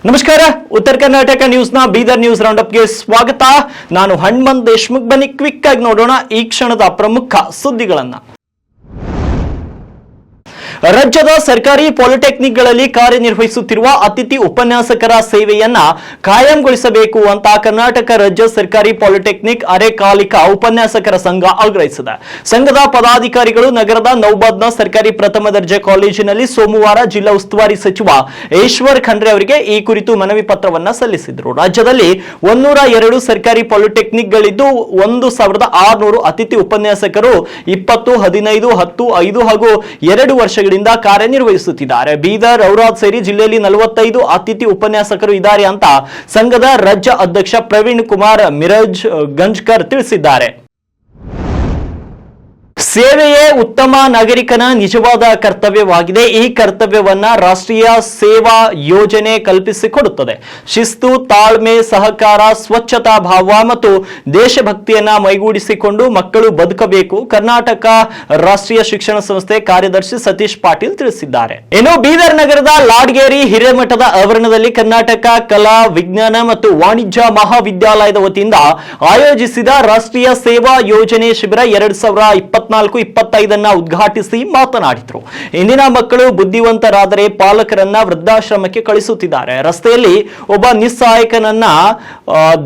ನಮಸ್ಕಾರ. ಉತ್ತರ ಕರ್ನಾಟಕ ನ್ಯೂಸ್ನ ಬೀದರ್ ನ್ಯೂಸ್ ರೌಂಡಪ್ಗೆ ಸ್ವಾಗತ. ನಾನು ಹನುಮಂತ್ ದೇಶ್ಮುಖ್. ಬನ್ನಿ ಕ್ವಿಕ್ ಆಗಿ ನೋಡೋಣ ಈ ಕ್ಷಣದ ಪ್ರಮುಖ ಸುದ್ದಿಗಳನ್ನ. ರಾಜ್ಯದ ಸರ್ಕಾರಿ ಪಾಲಿಟೆಕ್ನಿಕ್ಗಳಲ್ಲಿ ಕಾರ್ಯನಿರ್ವಹಿಸುತ್ತಿರುವ ಅತಿಥಿ ಉಪನ್ಯಾಸಕರ ಸೇವೆಯನ್ನ ಕಾಯಂಗೊಳಿಸಬೇಕು ಅಂತ ಕರ್ನಾಟಕ ರಾಜ್ಯ ಸರ್ಕಾರಿ ಪಾಲಿಟೆಕ್ನಿಕ್ ಅರೆಕಾಲಿಕ ಉಪನ್ಯಾಸಕರ ಸಂಘ ಆಗ್ರಹಿಸಿದೆ. ಸಂಘದ ಪದಾಧಿಕಾರಿಗಳು ನಗರದ ನೌಬಾದ್ನ ಸರ್ಕಾರಿ ಪ್ರಥಮ ದರ್ಜೆ ಕಾಲೇಜಿನಲ್ಲಿ ಸೋಮವಾರ ಜಿಲ್ಲಾ ಉಸ್ತುವಾರಿ ಸಚಿವ ಈಶ್ವರ್ ಖಂಡ್ರೆ ಅವರಿಗೆ ಈ ಕುರಿತು ಮನವಿ ಪತ್ರವನ್ನ ಸಲ್ಲಿಸಿದರು. ರಾಜ್ಯದಲ್ಲಿ 102 ಸರ್ಕಾರಿ ಪಾಲಿಟೆಕ್ನಿಕ್ಗಳಿದ್ದು 1600 ಅತಿಥಿ ಉಪನ್ಯಾಸಕರು 20, 15, 10, 5 ಹಾಗೂ 2 ವರ್ಷಗಳಿಂದ ಕಾರ್ಯನಿರ್ವಹಿಸುತ್ತಿದ್ದಾರೆ. ಬೀದರ್, ಔರಾದ್ ಸೇರಿ ಜಿಲ್ಲೆಯಲ್ಲಿ 45 ಅತಿಥಿ ಉಪನ್ಯಾಸಕರು ಇದ್ದಾರೆ ಅಂತ ಸಂಘದ ರಾಜ್ಯ ಅಧ್ಯಕ್ಷ ಪ್ರವೀಣ್ ಕುಮಾರ್ ಮಿರಜ್ ಗಂಜ್ಕರ್ ತಿಳಿಸಿದ್ದಾರೆ. ಸೇವೆಯೇ ಉತ್ತಮ ನಾಗರಿಕನ ನಿಜವಾದ ಕರ್ತವ್ಯವಾಗಿದೆ. ಈ ಕರ್ತವ್ಯವನ್ನ ರಾಷ್ಟ್ರೀಯ ಸೇವಾ ಯೋಜನೆ ಕಲ್ಪಿಸಿಕೊಡುತ್ತದೆ. ಶಿಸ್ತು, ತಾಳ್ಮೆ, ಸಹಕಾರ, ಸ್ವಚ್ಛತಾ ಭಾವ ಮತ್ತು ದೇಶಭಕ್ತಿಯನ್ನ ಮೈಗೂಡಿಸಿಕೊಂಡು ಮಕ್ಕಳು ಬದುಕಬೇಕು. ಕರ್ನಾಟಕ ರಾಷ್ಟ್ರೀಯ ಶಿಕ್ಷಣ ಸಂಸ್ಥೆ ಕಾರ್ಯದರ್ಶಿ ಸತೀಶ್ ಪಾಟೀಲ್ ತಿಳಿಸಿದ್ದಾರೆ. ಇನ್ನು ಬೀದರ್ ನಗರದ ಲಾಡ್ಗೇರಿ ಹಿರೇಮಠದ ಆವರಣದಲ್ಲಿ ಕರ್ನಾಟಕ ಕಲಾ, ವಿಜ್ಞಾನ ಮತ್ತು ವಾಣಿಜ್ಯ ಮಹಾವಿದ್ಯಾಲಯದ ವತಿಯಿಂದ ಆಯೋಜಿಸಿದ ರಾಷ್ಟ್ರೀಯ ಸೇವಾ ಯೋಜನೆ ಶಿಬಿರ 2024-25 ಉದ್ಘಾಟಿಸಿ ಮಾತನಾಡಿದರು. ಇಂದಿನ ಮಕ್ಕಳು ಬುದ್ಧಿವಂತರಾದರೆ ಪಾಲಕರನ್ನ ವೃದ್ಧಾಶ್ರಮಕ್ಕೆ ಕಳಿಸುತ್ತಿದ್ದಾರೆ. ರಸ್ತೆಯಲ್ಲಿ ಒಬ್ಬ ನಿಸ್ಸಹಾಯಕನನ್ನ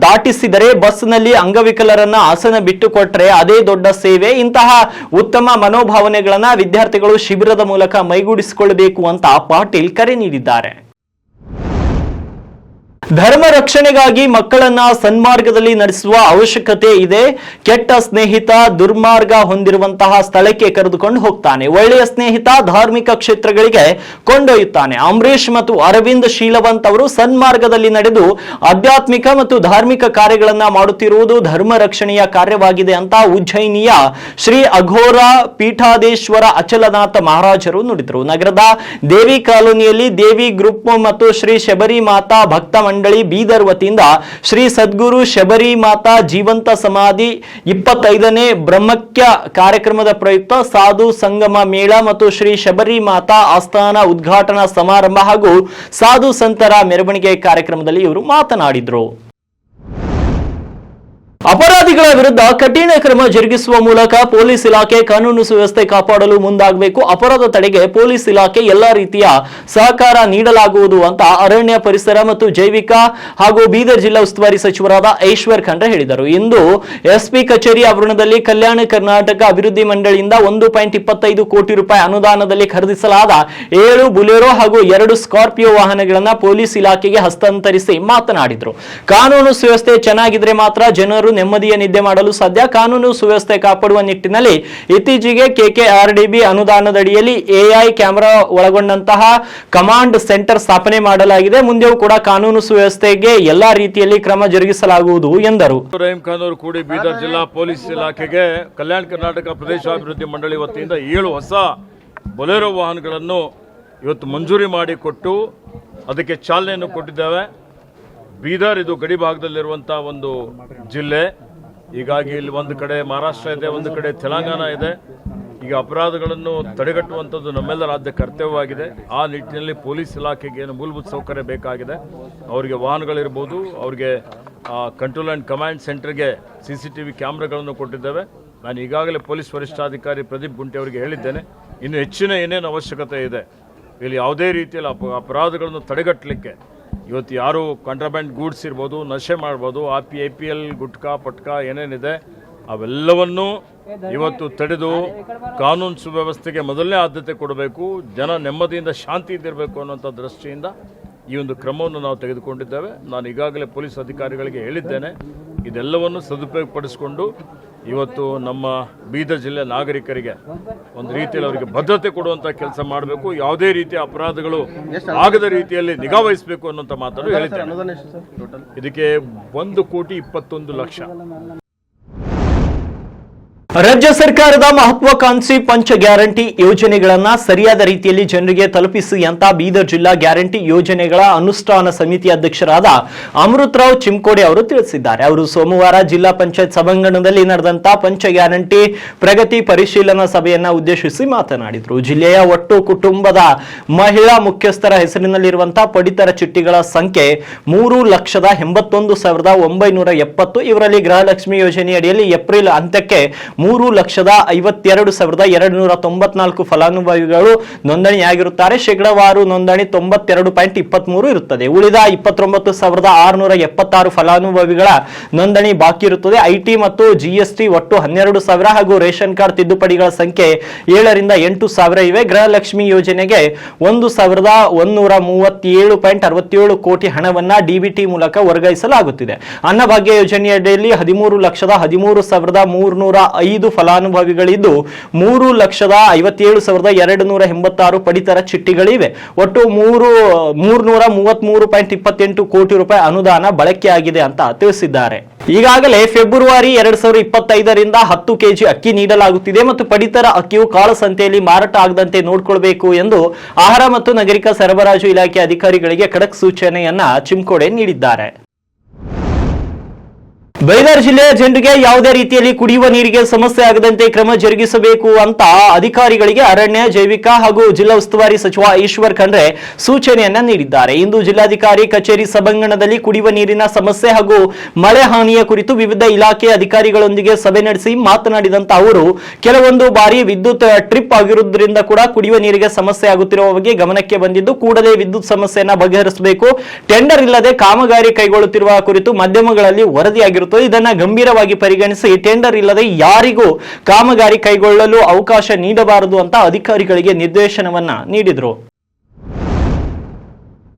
ದಾಟಿಸಿದರೆ, ಬಸ್ನಲ್ಲಿ ಅಂಗವಿಕಲರನ್ನ ಆಸನ ಬಿಟ್ಟುಕೊಟ್ರೆ ಅದೇ ದೊಡ್ಡ ಸೇವೆ. ಇಂತಹ ಉತ್ತಮ ಮನೋಭಾವನೆಗಳನ್ನ ವಿದ್ಯಾರ್ಥಿಗಳು ಶಿಬಿರದ ಮೂಲಕ ಮೈಗೂಡಿಸಿಕೊಳ್ಳಬೇಕು ಅಂತ ಪಾಟೀಲ್ ಕರೆ ನೀಡಿದ್ದಾರೆ. ಧರ್ಮ ರಕ್ಷಣೆಗಾಗಿ ಮಕ್ಕಳನ್ನ ಸನ್ಮಾರ್ಗದಲ್ಲಿ ನಡೆಸುವ ಅವಶ್ಯಕತೆ ಇದೆ. ಕೆಟ್ಟ ಸ್ನೇಹಿತ ದುರ್ಮಾರ್ಗ ಹೊಂದಿರುವಂತಹ ಸ್ಥಳಕ್ಕೆ ಕರೆದುಕೊಂಡು ಹೋಗ್ತಾನೆ. ಒಳ್ಳೆಯ ಸ್ನೇಹಿತ ಧಾರ್ಮಿಕ ಕ್ಷೇತ್ರಗಳಿಗೆ ಕೊಂಡೊಯ್ಯುತ್ತಾನೆ. ಅಂಬರೀಶ್ ಮತ್ತು ಅರವಿಂದ್ ಶೀಲವಂತ್ ಅವರು ಸನ್ಮಾರ್ಗದಲ್ಲಿ ನಡೆದು ಆಧ್ಯಾತ್ಮಿಕ ಮತ್ತು ಧಾರ್ಮಿಕ ಕಾರ್ಯಗಳನ್ನ ಮಾಡುತ್ತಿರುವುದು ಧರ್ಮ ರಕ್ಷಣೆಯ ಕಾರ್ಯವಾಗಿದೆ ಅಂತ ಉಜ್ಜಯಿನಿಯ ಶ್ರೀ ಅಘೋರ ಪೀಠಾದೇಶ್ವರ ಅಚಲನಾಥ ಮಹಾರಾಜರು ನುಡಿದರು. ನಗರದ ದೇವಿ ಕಾಲೋನಿಯಲ್ಲಿ ದೇವಿ ಗ್ರೂಪ್ ಮತ್ತು ಶ್ರೀ ಶಬರಿ ಮಾತಾ ಭಕ್ತ ಮಂಡಳಿ ಬೀದರ್ ವತಿಯಿಂದ ಶ್ರೀ ಸದ್ಗುರು ಶಬರಿ ಮಾತಾ ಜೀವಂತ ಸಮಾಧಿ 25ನೇ ಬ್ರಹ್ಮಕ್ಯ ಕಾರ್ಯಕ್ರಮದ ಪ್ರಯುಕ್ತ ಸಾಧು ಸಂಗಮ ಮೇಳ ಮತ್ತು ಶ್ರೀ ಶಬರಿ ಮಾತಾ ಆಸ್ಥಾನ ಉದ್ಘಾಟನಾ ಸಮಾರಂಭ ಹಾಗೂ ಸಾಧು ಸಂತರ ಮೆರವಣಿಗೆ ಕಾರ್ಯಕ್ರಮದಲ್ಲಿ ಇವರು ಮಾತನಾಡಿದರು. ಅಪರಾಧಿಗಳ ವಿರುದ್ಧ ಕಠಿಣ ಕ್ರಮ ಜರುಗಿಸುವ ಮೂಲಕ ಪೊಲೀಸ್ ಇಲಾಖೆ ಕಾನೂನು ಸುವ್ಯವಸ್ಥೆ ಕಾಪಾಡಲು ಮುಂದಾಗಬೇಕು. ಅಪರಾಧ ತಡೆಗೆ ಪೊಲೀಸ್ ಇಲಾಖೆ ಎಲ್ಲಾ ರೀತಿಯ ಸಹಕಾರ ನೀಡಲಾಗುವುದು ಅಂತ ಅರಣ್ಯ, ಪರಿಸರ ಮತ್ತು ಜೈವಿಕ ಹಾಗೂ ಬೀದರ್ ಜಿಲ್ಲಾ ಉಸ್ತುವಾರಿ ಸಚಿವರಾದ ಈಶ್ವರ್ ಖಂಡ್ರೆ ಹೇಳಿದರು. ಇಂದು ಎಸ್ಪಿ ಕಚೇರಿ ಆವರಣದಲ್ಲಿ ಕಲ್ಯಾಣ ಕರ್ನಾಟಕ ಅಭಿವೃದ್ಧಿ ಮಂಡಳಿಯಿಂದ 1.25 ಕೋಟಿ ರೂಪಾಯಿ ಅನುದಾನದಲ್ಲಿ ಖರೀದಿಸಲಾದ 7 ಬುಲೆರೋ ಹಾಗೂ 2 ಸ್ಕಾರ್ಪಿಯೋ ವಾಹನಗಳನ್ನು ಪೊಲೀಸ್ ಇಲಾಖೆಗೆ ಹಸ್ತಾಂತರಿಸಿ ಮಾತನಾಡಿದರು. ಕಾನೂನು ಸುವ್ಯವಸ್ಥೆ ಚೆನ್ನಾಗಿದ್ರೆ ಮಾತ್ರ ಜನರು ನೆಮ್ಮದಿಯ ನಿದ್ದೆ ಮಾಡಲು ಸಾಧ್ಯ. ಕಾನೂನು ಸುವ್ಯವಸ್ಥೆ ಕಾಪಾಡುವ ನಿಟ್ಟಿನಲ್ಲಿ ಇತ್ತೀಚೆಗೆ KKRDB ಅನುದಾನದಡಿಯಲ್ಲಿ AI ಕ್ಯಾಮೆರಾ ಒಳಗೊಂಡಂತಹ ಕಮಾಂಡ್ ಸೆಂಟರ್ ಸ್ಥಾಪನೆ ಮಾಡಲಾಗಿದೆ. ಮುಂದೆಯೂ ಕೂಡ ಕಾನೂನು ಸುವ್ಯವಸ್ಥೆಗೆ ಎಲ್ಲಾ ರೀತಿಯಲ್ಲಿ ಕ್ರಮ ಜರುಗಿಸಲಾಗುವುದು ಎಂದರು. ರಹೀಂ ಖಾನ್ ಅವರು ಕೂಡಿ ಬೀದರ್ ಜಿಲ್ಲಾ ಪೊಲೀಸ್ ಇಲಾಖೆಗೆ ಕಲ್ಯಾಣ ಕರ್ನಾಟಕ ಪ್ರದೇಶಾಭಿವೃದ್ಧಿ ಮಂಡಳಿ ವತಿಯಿಂದ 7 ಹೊಸ ಬೊಲೆರೋ ವಾಹನಗಳನ್ನು ಇವತ್ತು ಮಂಜೂರಿ ಮಾಡಿಕೊಟ್ಟು ಅದಕ್ಕೆ ಚಾಲನೆಯನ್ನು ಕೊಟ್ಟಿದ್ದೇವೆ. ಬೀದರ್ ಇದು ಗಡಿ ಭಾಗದಲ್ಲಿರುವಂಥ ಒಂದು ಜಿಲ್ಲೆ. ಹೀಗಾಗಿ ಇಲ್ಲಿ ಒಂದು ಕಡೆ ಮಹಾರಾಷ್ಟ್ರ ಇದೆ, ಒಂದು ಕಡೆ ತೆಲಂಗಾಣ ಇದೆ. ಈಗ ಅಪರಾಧಗಳನ್ನು ತಡೆಗಟ್ಟುವಂಥದ್ದು ನಮ್ಮೆಲ್ಲರ ಆದ್ಯ ಕರ್ತವ್ಯವಾಗಿದೆ. ಆ ನಿಟ್ಟಿನಲ್ಲಿ ಪೊಲೀಸ್ ಇಲಾಖೆಗೆ ಏನು ಮೂಲಭೂತ ಸೌಕರ್ಯ ಬೇಕಾಗಿದೆ, ಅವರಿಗೆ ವಾಹನಗಳಿರ್ಬೋದು, ಅವರಿಗೆ ಕಂಟ್ರೋಲ್ ಆ್ಯಂಡ್ ಕಮಾಂಡ್ ಸೆಂಟರ್ಗೆ CCTV ಕ್ಯಾಮ್ರಾಗಳನ್ನು ಕೊಟ್ಟಿದ್ದೇವೆ. ನಾನು ಈಗಾಗಲೇ ಪೊಲೀಸ್ ವರಿಷ್ಠಾಧಿಕಾರಿ ಪ್ರದೀಪ್ ಗುಂಟೆ ಅವರಿಗೆ ಹೇಳಿದ್ದೇನೆ, ಇನ್ನು ಹೆಚ್ಚಿನ ಏನೇನು ಅವಶ್ಯಕತೆ ಇದೆ ಇಲ್ಲಿ ಯಾವುದೇ ರೀತಿಯಲ್ಲಿ ಅಪರಾಧಗಳನ್ನು ತಡೆಗಟ್ಟಲಿಕ್ಕೆ ಇವತ್ತು ಯಾರು ಕಾಂಟ್ರಾಬ್ಯಾಂಡ್ ಗೂಡ್ಸ್ ಇರ್ಬೋದು, ನಶೆ ಮಾಡ್ಬೋದು, IPL ಗುಟ್ಕಾ ಪಟ್ಕಾ ಏನೇನಿದೆ ಅವೆಲ್ಲವನ್ನೂ ಇವತ್ತು ತಡೆದು ಕಾನೂನು ಸುವ್ಯವಸ್ಥೆಗೆ ಮೊದಲನೇ ಆದ್ಯತೆ ಕೊಡಬೇಕು. ಜನ ನೆಮ್ಮದಿಯಿಂದ ಶಾಂತಿ ಇದ್ದಿರಬೇಕು ಅನ್ನೋಂಥ ದೃಷ್ಟಿಯಿಂದ ಈ ಒಂದು ಕ್ರಮವನ್ನು ನಾವು ತೆಗೆದುಕೊಂಡಿದ್ದೇವೆ. ನಾನು ಈಗಾಗಲೇ ಪೊಲೀಸ್ ಅಧಿಕಾರಿಗಳಿಗೆ ಹೇಳಿದ್ದೇನೆ, ಇದೆಲ್ಲವನ್ನು ಸದುಪಯೋಗಪಡಿಸಿಕೊಂಡು ಇವತ್ತು ನಮ್ಮ ಬೀದರ್ ಜಿಲ್ಲೆ ನಾಗರಿಕರಿಗೆ ಒಂದು ರೀತಿಯಲ್ಲಿ ಅವರಿಗೆ ಭದ್ರತೆ ಕೊಡುವಂಥ ಕೆಲಸ ಮಾಡಬೇಕು. ಯಾವುದೇ ರೀತಿಯ ಅಪರಾಧಗಳು ಆಗದ ರೀತಿಯಲ್ಲಿ ನಿಗಾ ವಹಿಸಬೇಕು ಅನ್ನೋಂಥ ಮಾತನ್ನು ಹೇಳಿದ್ದೇನೆ. ಇದಕ್ಕೆ 1,21,00,000. ರಾಜ್ಯ ಸರ್ಕಾರದ ಮಹತ್ವಾಕಾಂಕ್ಷಿ ಪಂಚ ಗ್ಯಾರಂಟಿ ಯೋಜನೆಗಳನ್ನ ಸರಿಯಾದ ರೀತಿಯಲ್ಲಿ ಜನರಿಗೆ ತಲುಪಿಸಿ ಅಂತ ಬೀದರ್ ಜಿಲ್ಲಾ ಗ್ಯಾರಂಟಿ ಯೋಜನೆಗಳ ಅನುಷ್ಠಾನ ಸಮಿತಿ ಅಧ್ಯಕ್ಷರಾದ ಅಮೃತರಾವ್ ಚಿಮ್ಕೋಡೆ ಅವರು ತಿಳಿಸಿದ್ದಾರೆ. ಅವರು ಸೋಮವಾರ ಜಿಲ್ಲಾ ಪಂಚಾಯತ್ ಸಭಾಂಗಣದಲ್ಲಿ ನಡೆದಂತ ಪಂಚ ಗ್ಯಾರಂಟಿ ಪ್ರಗತಿ ಪರಿಶೀಲನಾ ಸಭೆಯನ್ನ ಉದ್ದೇಶಿಸಿ ಮಾತನಾಡಿದರು. ಜಿಲ್ಲೆಯ ಒಟ್ಟು ಕುಟುಂಬದ ಮಹಿಳಾ ಮುಖ್ಯಸ್ಥರ ಹೆಸರಿನಲ್ಲಿರುವಂತಹ ಪಡಿತರ ಚೀಟಿಗಳ ಸಂಖ್ಯೆ 3,81,970. ಇವರಲ್ಲಿ ಗೃಹಲಕ್ಷ್ಮಿ ಯೋಜನೆಯಡಿಯಲ್ಲಿ ಏಪ್ರಿಲ್ ಅಂತ್ಯಕ್ಕೆ 3,52,294 ಫಲಾನುಭವಿಗಳು ನೋಂದಣಿಯಾಗಿರುತ್ತಾರೆ. ಶೇಕಡಾವಾರು ನೋಂದಣಿ 92.23 ಇರುತ್ತದೆ. ಉಳಿದ 29,676 ಫಲಾನುಭವಿಗಳ ನೋಂದಣಿ ಬಾಕಿ ಇರುತ್ತದೆ. ಐಟಿ ಮತ್ತು ಜಿಎಸ್ಟಿ ಒಟ್ಟು 12,000 ಹಾಗೂ ರೇಷನ್ ಕಾರ್ಡ್ ತಿದ್ದುಪಡಿಗಳ ಸಂಖ್ಯೆ 7ರಿಂದ 8,000 ಇವೆ. ಗೃಹಲಕ್ಷ್ಮಿ ಯೋಜನೆಗೆ 1,137.67 ಕೋಟಿ ಹಣವನ್ನ ಡಿಬಿಟಿ ಮೂಲಕ ವರ್ಗಾಯಿಸಲಾಗುತ್ತಿದೆ. ಅನ್ನಭಾಗ್ಯ ಯೋಜನೆಯಡಿಯಲ್ಲಿ 13,13,305 ಫಲಾನುಭವಿಗಳಿದ್ದು 3,57,286 ಪಡಿತರ ಚಿಟ್ಟಿಗಳಿವೆ. ಒಟ್ಟು 333.28 ಕೋಟಿ ರೂಪಾಯಿ ಅನುದಾನ ಬಳಕೆಯಾಗಿದೆ ಅಂತ ತಿಳಿಸಿದ್ದಾರೆ. ಈಗಾಗಲೇ ಫೆಬ್ರವರಿ 2025ರಿಂದ 10 ಕೆಜಿ ಅಕ್ಕಿ ನೀಡಲಾಗುತ್ತಿದೆ ಮತ್ತು ಪಡಿತರ ಅಕ್ಕಿಯು ಕಾಳಸಂತೆಯಲ್ಲಿ ಮಾರಾಟ ಆಗದಂತೆ ನೋಡಿಕೊಳ್ಳಬೇಕು ಎಂದು ಆಹಾರ ಮತ್ತು ನಾಗರಿಕ ಸರಬರಾಜು ಇಲಾಖೆ ಅಧಿಕಾರಿಗಳಿಗೆ ಖಡಕ್ ಸೂಚನೆಯನ್ನ ಚಿಮ್ಕೋಡೆ ನೀಡಿದ್ದಾರೆ. ಬೀದರ್ ಜಿಲ್ಲೆಯ ಜನರಿಗೆ ಯಾವುದೇ ರೀತಿಯಲ್ಲಿ ಕುಡಿಯುವ ನೀರಿಗೆ ಸಮಸ್ಯೆ ಆಗದಂತೆ ಕ್ರಮ ಜರುಗಿಸಬೇಕು ಅಂತ ಅಧಿಕಾರಿಗಳಿಗೆ ಅರಣ್ಯ, ಜೈವಿಕ ಹಾಗೂ ಜಿಲ್ಲಾ ಉಸ್ತುವಾರಿ ಸಚಿವ ಈಶ್ವರ್ ಖಂಡ್ರೆ ಸೂಚನೆಯನ್ನ ನೀಡಿದ್ದಾರೆ. ಇಂದು ಜಿಲ್ಲಾಧಿಕಾರಿ ಕಚೇರಿ ಸಭಾಂಗಣದಲ್ಲಿ ಕುಡಿಯುವ ನೀರಿನ ಸಮಸ್ಯೆ ಹಾಗೂ ಮಳೆ ಹಾನಿಯ ಕುರಿತು ವಿವಿಧ ಇಲಾಖೆ ಅಧಿಕಾರಿಗಳೊಂದಿಗೆ ಸಭೆ ನಡೆಸಿ ಮಾತನಾಡಿದಂತ ಅವರು ಕೆಲವೊಂದು ಬಾರಿ ವಿದ್ಯುತ್ ಟ್ರಿಪ್ ಆಗಿರುವುದರಿಂದ ಕೂಡ ಕುಡಿಯುವ ನೀರಿಗೆ ಸಮಸ್ಯೆ ಆಗುತ್ತಿರುವ ಬಗ್ಗೆ ಗಮನಕ್ಕೆ ಬಂದಿದ್ದು ಕೂಡಲೇ ವಿದ್ಯುತ್ ಸಮಸ್ಯೆಯನ್ನ ಬಗೆಹರಿಸಬೇಕು. ಟೆಂಡರ್ ಇಲ್ಲದೆ ಕಾಮಗಾರಿ ಕೈಗೊಳ್ಳುತ್ತಿರುವ ಕುರಿತು ಮಾಧ್ಯಮಗಳಲ್ಲಿ ವರದಿಯಾಗಿರುತ್ತದೆ. ಇದನ್ನ ಗಂಭೀರವಾಗಿ ಪರಿಗಣಿಸಿ ಟೆಂಡರ್ ಇಲ್ಲದೆ ಯಾರಿಗೂ ಕಾಮಗಾರಿ ಕೈಗೊಳ್ಳಲು ಅವಕಾಶ ನೀಡಬಾರದು ಅಂತ ಅಧಿಕಾರಿಗಳಿಗೆ ನಿರ್ದೇಶನವನ್ನ ನೀಡಿದರು.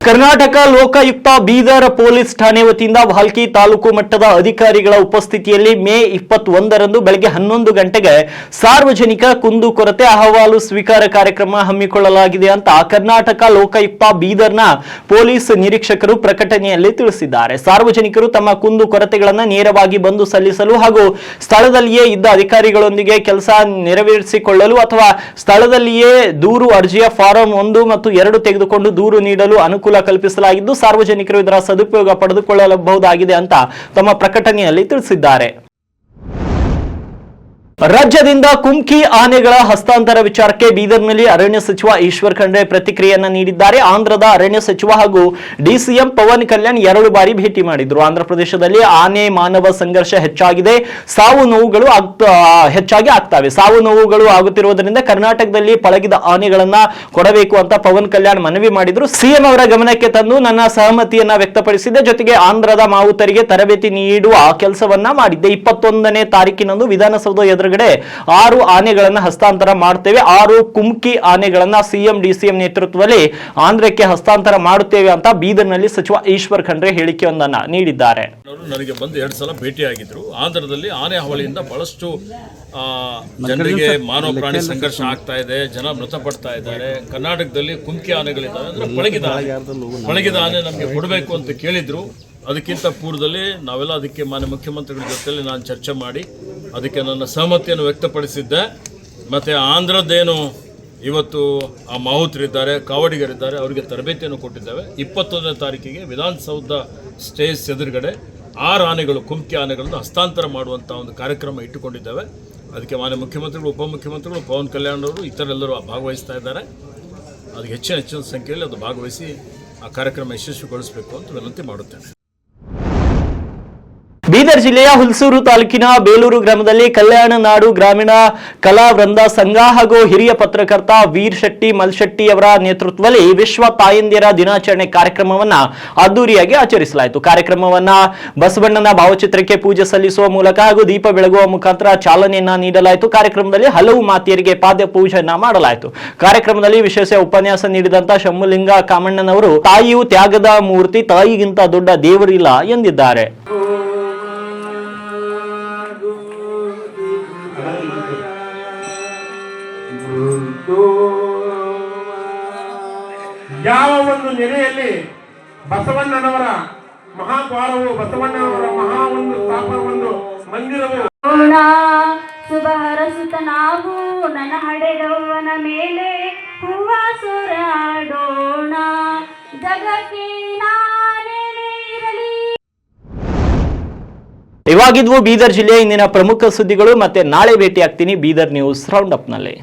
ಕರ್ನಾಟಕ ಲೋಕಾಯುಕ್ತ ಬೀದರ್ ಪೊಲೀಸ್ ಠಾಣೆ ವತಿಯಿಂದ ಭಾಲ್ಕಿ ತಾಲೂಕು ಮಟ್ಟದ ಅಧಿಕಾರಿಗಳ ಉಪಸ್ಥಿತಿಯಲ್ಲಿ ಮೇ 21ರಂದು ಬೆಳಗ್ಗೆ 11 ಗಂಟೆಗೆ ಸಾರ್ವಜನಿಕ ಕುಂದುಕೊರತೆ ಅಹವಾಲು ಸ್ವೀಕಾರ ಕಾರ್ಯಕ್ರಮ ಹಮ್ಮಿಕೊಳ್ಳಲಾಗಿದೆ ಅಂತ ಕರ್ನಾಟಕ ಲೋಕಾಯುಕ್ತ ಬೀದರ್ನ ಪೊಲೀಸ್ ನಿರೀಕ್ಷಕರು ಪ್ರಕಟಣೆಯಲ್ಲಿ ತಿಳಿಸಿದ್ದಾರೆ. ಸಾರ್ವಜನಿಕರು ತಮ್ಮ ಕುಂದುಕೊರತೆಗಳನ್ನು ನೇರವಾಗಿ ಬಂದು ಸಲ್ಲಿಸಲು ಹಾಗೂ ಸ್ಥಳದಲ್ಲಿಯೇ ಇದ್ದ ಅಧಿಕಾರಿಗಳೊಂದಿಗೆ ಕೆಲಸ ನೆರವೇರಿಸಿಕೊಳ್ಳಲು ಅಥವಾ ಸ್ಥಳದಲ್ಲಿಯೇ ದೂರು ಅರ್ಜಿಯ ಫಾರಂ 1 ಮತ್ತು 2 ತೆಗೆದುಕೊಂಡು ದೂರು ನೀಡಲು ಅನುಕೂಲ ಕಲ್ಪಿಸಲಾಗಿದ್ದು ಸಾರ್ವಜನಿಕರು ಇದರ ಸದುಪಯೋಗ ಪಡೆದುಕೊಳ್ಳಬಹುದಾಗಿದೆ ಅಂತ ತಮ್ಮ ಪ್ರಕಟಣೆಯಲ್ಲಿ ತಿಳಿಸಿದ್ದಾರೆ. ರಾಜ್ಯದಿಂದ ಕುಮ್ಕಿ ಆನೆಗಳ ಹಸ್ತಾಂತರ ವಿಚಾರಕ್ಕೆ ಬೀದರ್ನಲ್ಲಿ ಅರಣ್ಯ ಸಚಿವ ಈಶ್ವರ್ ಖಂಡ್ರೆ ಪ್ರತಿಕ್ರಿಯೆಯನ್ನ ನೀಡಿದ್ದಾರೆ. ಆಂಧ್ರದ ಅರಣ್ಯ ಸಚಿವ ಹಾಗೂ ಡಿಸಿಎಂ ಪವನ್ ಕಲ್ಯಾಣ್ 2 ಬಾರಿ ಭೇಟಿ ಮಾಡಿದ್ರು. ಆಂಧ್ರ ಪ್ರದೇಶದಲ್ಲಿ ಆನೆ ಮಾನವ ಸಂಘರ್ಷ ಹೆಚ್ಚಾಗಿದೆ, ಸಾವು ನೋವುಗಳು ಹೆಚ್ಚಾಗಿ ಆಗ್ತವೆ. ಸಾವು ನೋವುಗಳು ಆಗುತ್ತಿರುವುದರಿಂದ ಕರ್ನಾಟಕದಲ್ಲಿ ಪಳಗಿದ ಆನೆಗಳನ್ನ ಕೊಡಬೇಕು ಅಂತ ಪವನ್ ಕಲ್ಯಾಣ್ ಮನವಿ ಮಾಡಿದ್ರು. ಸಿಎಂ ಅವರ ಗಮನಕ್ಕೆ ತಂದು ನನ್ನ ಸಹಮತಿಯನ್ನ ವ್ಯಕ್ತಪಡಿಸಿದ್ದೆ. ಜೊತೆಗೆ ಆಂಧ್ರದ ಮಾವುತರಿಗೆ ತರಬೇತಿ ನೀಡುವ ಕೆಲಸವನ್ನ ಮಾಡಿದ್ದೆ. 21ನೇ ತಾರೀಕಿನಂದು ವಿಧಾನಸೌಧ ಎದುರುಗಡೆ 6 ಆನೆಗಳನ್ನ ಹಸ್ತಾಂತರ ಮಾಡ್ತೇವೆ. 6 ಕುಮ್ಕಿ ಆನೆಗಳನ್ನ ಸಿಎಂ ಡಿಸಿಎಂ ನೇತೃತ್ವದಲ್ಲಿ ಆಂಧ್ರಕ್ಕೆ ಹಸ್ತಾಂತರ ಮಾಡುತ್ತೇವೆ ಅಂತ ಬೀದರ್ನಲ್ಲಿ ಸಚಿವ ಈಶ್ವರ್ ಖಂಡ್ರೆ ಹೇಳಿಕೆಯೊಂದನ್ನು ನೀಡಿದ್ದಾರೆ. ನನಗೆ ಬಂದು 2 ಸಲ ಭೇಟಿಯಾಗಿದ್ರು. ಆಂಧ್ರದಲ್ಲಿ ಆನೆ ಹಾವಳಿಯಿಂದ ಬಹಳಷ್ಟು ಜನರಿಗೆ ಮಾನವ ಪ್ರಾಣಿ ಸಂಘರ್ಷ ಆಗ್ತಾ ಇದೆ, ಜನ ಮೃತಪಡ್ತಾ ಇದ್ದಾರೆ. ಕರ್ನಾಟಕದಲ್ಲಿ ಕುಮ್ಕಿ ಆನೆಗಳಿದ್ದಾವೆ, ಅಂದ್ರೆ ಪಳಗಿದ ಆನೆ ನಮಗೆ ಕೊಡಬೇಕು ಅಂತ ಕೇಳಿದ್ರು. ಅದಕ್ಕಿಂತ ಪೂರ್ವದಲ್ಲಿ ನಾವೆಲ್ಲ ಅದಕ್ಕೆ ಮಾನ್ಯ ಮುಖ್ಯಮಂತ್ರಿಗಳ ಜೊತೆಯಲ್ಲಿ ನಾನು ಚರ್ಚೆ ಮಾಡಿ ಅದಕ್ಕೆ ನನ್ನ ಸಹಮತಿಯನ್ನು ವ್ಯಕ್ತಪಡಿಸಿದ್ದೆ. ಮತ್ತು ಆಂಧ್ರದ್ದೇನು ಇವತ್ತು ಆ ಮಾಹುತರಿದ್ದಾರೆ, ಕಾವಡಿಗರಿದ್ದಾರೆ, ಅವರಿಗೆ ತರಬೇತಿಯನ್ನು ಕೊಟ್ಟಿದ್ದೇವೆ. 21ನೇ ತಾರೀಕಿಗೆ ವಿಧಾನಸೌಧ ಸ್ಟೇಜ್ ಎದುರುಗಡೆ 6 ಆನೆಗಳು ಕುಮ್ಕಿ ಆನೆಗಳನ್ನು ಹಸ್ತಾಂತರ ಮಾಡುವಂಥ ಒಂದು ಕಾರ್ಯಕ್ರಮ ಇಟ್ಟುಕೊಂಡಿದ್ದೇವೆ. ಅದಕ್ಕೆ ಮಾನ್ಯ ಮುಖ್ಯಮಂತ್ರಿಗಳು, ಉಪಮುಖ್ಯಮಂತ್ರಿಗಳು, ಪವನ್ ಕಲ್ಯಾಣ್ ಅವರು ಇತರೆಲ್ಲರೂ ಭಾಗವಹಿಸ್ತಾ ಇದ್ದಾರೆ. ಅದಕ್ಕೆ ಹೆಚ್ಚಿನ ಸಂಖ್ಯೆಯಲ್ಲಿ ಅದು ಭಾಗವಹಿಸಿ ಆ ಕಾರ್ಯಕ್ರಮ ಯಶಸ್ವಿಗೊಳಿಸಬೇಕು ಅಂತ ವಿನಂತಿ ಮಾಡುತ್ತೇನೆ. ಬೀದರ್ ಜಿಲ್ಲೆಯ ಹುಲ್ಸೂರು ತಾಲೂಕಿನ ಬೇಲೂರು ಗ್ರಾಮದಲ್ಲಿ ಕಲ್ಯಾಣ ನಾಡು ಗ್ರಾಮೀಣ ಕಲಾ ವೃಂದ ಸಂಘ ಹಾಗೂ ಹಿರಿಯ ಪತ್ರಕರ್ತ ವೀರ್ ಶೆಟ್ಟಿ ಮಲ್ಶೆಟ್ಟಿ ಅವರ ನೇತೃತ್ವದಲ್ಲಿ ವಿಶ್ವ ತಾಯಂದಿಯರ ದಿನಾಚರಣೆ ಕಾರ್ಯಕ್ರಮವನ್ನ ಅದ್ದೂರಿಯಾಗಿ ಆಚರಿಸಲಾಯಿತು. ಕಾರ್ಯಕ್ರಮವನ್ನ ಬಸವಣ್ಣನ ಭಾವಚಿತ್ರಕ್ಕೆ ಪೂಜೆ ಸಲ್ಲಿಸುವ ಮೂಲಕ ಹಾಗೂ ದೀಪ ಬೆಳಗುವ ಮುಖಾಂತರ ಚಾಲನೆಯನ್ನ ನೀಡಲಾಯಿತು. ಕಾರ್ಯಕ್ರಮದಲ್ಲಿ ಹಲವು ಮಾತೆಯರಿಗೆ ಪಾದ್ಯ ಪೂಜೆಯನ್ನ ಮಾಡಲಾಯಿತು. ಕಾರ್ಯಕ್ರಮದಲ್ಲಿ ವಿಶೇಷ ಉಪನ್ಯಾಸ ನೀಡಿದಂತ ಶಂಭುಲಿಂಗ ಕಾಮಣ್ಣನವರು ತಾಯಿಯು ತ್ಯಾಗದ ಮೂರ್ತಿ, ತಾಯಿಗಿಂತ ದೊಡ್ಡ ದೇವರಿಲ್ಲ ಎಂದಿದ್ದಾರೆ. ಯಾವ ಒಂದು ನೆಲೆಯಲ್ಲಿ ಬಸವಣ್ಣನವರ ಮಹಾದ್ವಾರವು, ಬಸವಣ್ಣನವರ ಮಹಾ ಒಂದು ಸ್ಥಾಪನ ಒಂದು ಮಂದಿರವು ಅಂತ ನಾವು ನನ್ನ ಹಡೆದವನ ಮೇಲೆ ಹೂವ ಸುರಾಡೋಣ ಜಗಕ್ಕೆ ನಾನೇನೇ ಇರಲಿ. ಇವಾಗಿದ್ವು ಬೀದರ್ ಜಿಲ್ಲೆಯ ಇಂದಿನ ಪ್ರಮುಖ ಸುದ್ದಿಗಳು. ಮತ್ತೆ ನಾಳೆ ಭೇಟಿ ಆಗ್ತೀನಿ ಬೀದರ್ ನ್ಯೂಸ್ ರೌಂಡ್ ಅಪ್ ನಲ್ಲಿ.